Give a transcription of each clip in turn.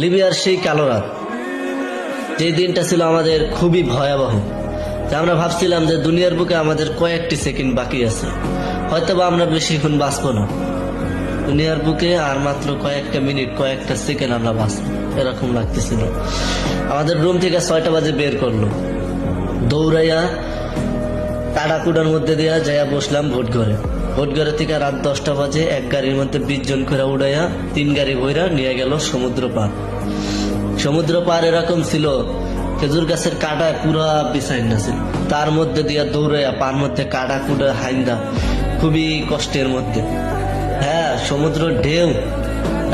লিবিয়ার সেই কালো রাত, যে দিনটা ছিল আমাদের খুবই ভয়াবহ। আমরা ভাবছিলাম যে দুনিয়ার বুকে আমাদের কয়েকটি সেকেন্ড বাকি আছে, হয়তোবা আমরা বেশিক্ষণ বাঁচবো না। দুনিয়ার বুকে আর মাত্র কয়েকটা মিনিট, কয়েকটা সেকেন্ড আমরা বাঁচবো, এরকম লাগতেছিল। আমাদের রুম থেকে 6টা বাজে বের করলো, দৌড়াইয়া তাড়াকুড়ার মধ্যে দিয়া যাইয়া বসলাম ভোট ঘরে। ভোট ঘরে থেকে রাত 10টা বাজে এক গাড়ির মধ্যে 20 জন করে উড়াইয়া 3 গাড়ি বইরা নিয়ে গেল সমুদ্র পার। সমুদ্র পার এরকম ছিল, খেজুর গাছের কাটায় পুরা বিছাইন ছিল, তার মধ্যে দিয়া দৌড়াইয়া পার মধ্যে কাটা কুড়া হাইন্দা খুবই কষ্টের মধ্যে। হ্যাঁ, সমুদ্র ঢেউ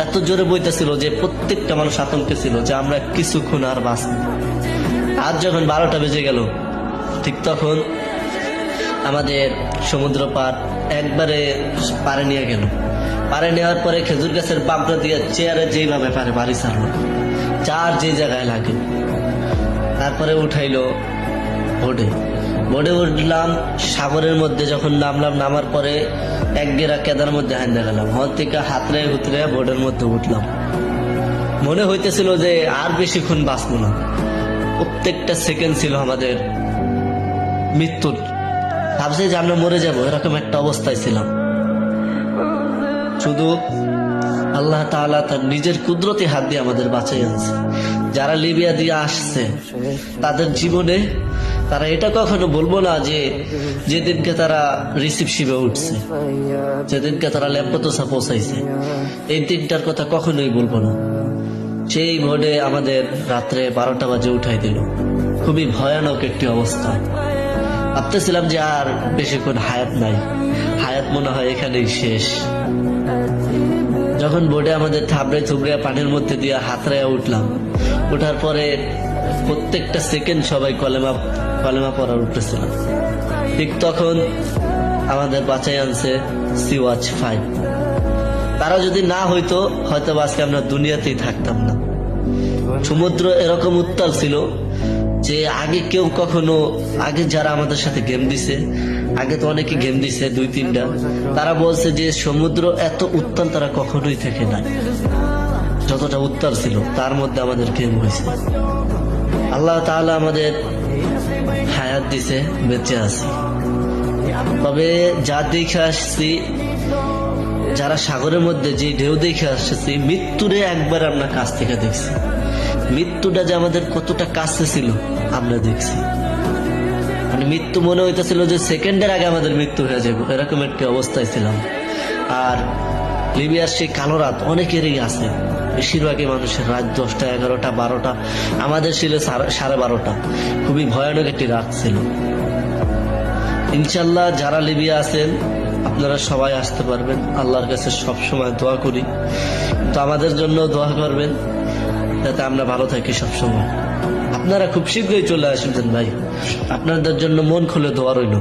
এত জোরে বইতেছিল যে প্রত্যেকটা মানুষ আতঙ্কে ছিল যে আমরা কিছুক্ষণ আর বাঁচব। আজ যখন 12টা বেজে গেল, ঠিক তখন আমাদের সমুদ্র পার একবারে পারে নিয়ে গেল। পারে নেওয়ার পরে খেজুর গাছের পাপড়া দিয়ে চেয়ারে যেইভাবে পারে বাড়ি ছাড়লো, চার যে জায়গায় লাগে। তারপরে উঠাইলো বোটে। বোটে উঠলাম, সাগরের মধ্যে যখন নামলাম, নামার পরে এক গেরা কেদার মধ্যে হাইন্দা গেলাম। হল থেকে হাতরে হুতরে বোটের মধ্যে উঠলাম। মনে হইতেছিল যে আর বেশিক্ষণ বাঁচবো না। প্রত্যেকটা সেকেন্ড ছিল আমাদের মৃত্যুর। ভাবছি যে আমরা মরে যাবো, এরকম একটা অবস্থায় ছিলাম। শুধু আল্লাহ তাআলা তার নিজের কুদরতি হাত দিয়ে আমাদের বাঁচাই আনছে। যারা লিবিয়া দিয়ে আসছে তাদের জীবনে তারা এটা কখনো বলবো না যে যেদিনকে তারা রিসিভ শিপে উঠছে, যেদিনকে তারা ল্যাম্পোসা পৌঁছাইছে, এই দিনটার কথা কখনোই বলবো না। সেই ভোরে আমাদের রাত্রে 12টা বাজে উঠাই দিল। খুবই ভয়ানক একটি অবস্থা। ভাবতেছিলাম যে আর বেশিক্ষণ হায়াত নাই, হায়াত মনে হয় এখানেই শেষ। যখন বোটে আমাদের থাবড়ে থুবড়ে পানির মধ্যে দিয়ে হাতড়াইয়া উঠলাম, ওঠার পরে প্রত্যেকটা সেকেন্ড সবাই কলেমা পড়ার উঠতেছিলাম। ঠিক তখন আমাদের বাঁচাই আনছে সি-ওয়াচ 5। তারা যদি না হইতো হয়তো আজকে আমরা দুনিয়াতেই থাকতাম না। সমুদ্র এরকম উত্তাল ছিল যে আগে কেউ কখনো, আগে যারা আমাদের সাথে গেম দিছে, আগে তো অনেকে গেম দিছে 2-3টা, তারা বলছে যে সমুদ্র এত উত্তাল তারা কখনোই থাকে না। যতটা উত্তাল ছিল তার মধ্যে আমাদের গেম হয়েছে। আল্লাহ তাআলা আমাদের হায়াত দিছে, বেঁচে আছি। তবে যা দেখে আসছি, যারা সাগরের মধ্যে যে ঢেউ দেখে আসছি, মৃত্যুরে একবার আমরা কাছ থেকে দেখছি। মৃত্যুটা যে আমাদের কতটা কাছে ছিল আমরা দেখছি। মানে মৃত্যু মনে হইতেছিল যে সেকেন্ডের আগে আমাদের মৃত্যু হয়ে যাবে, এরকম একটি অবস্থায় ছিলাম। আর লিবিয়ার সেই কালো রাত অনেকেরই আছে, বেশিরভাগই মানুষের রাত 10টা, 11টা, 12টা, আমাদের ছিল 12:30। খুবই ভয়ানক একটি রাত ছিল। ইনশাল্লাহ যারা লিবিয়া আছেন আপনারা সবাই আসতে পারবেন। আল্লাহর কাছে সবসময় দোয়া করি, তো আমাদের জন্য দোয়া করবেন যাতে আমরা ভালো থাকি সবসময়। আপনারা খুব শীঘ্রই চলে আসবেন ভাই, আপনাদের জন্য মন খুলে দোয়া রইল।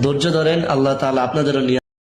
ধৈর্য ধরেন, আল্লাহ তাআলা আপনাদেরও নিয়ে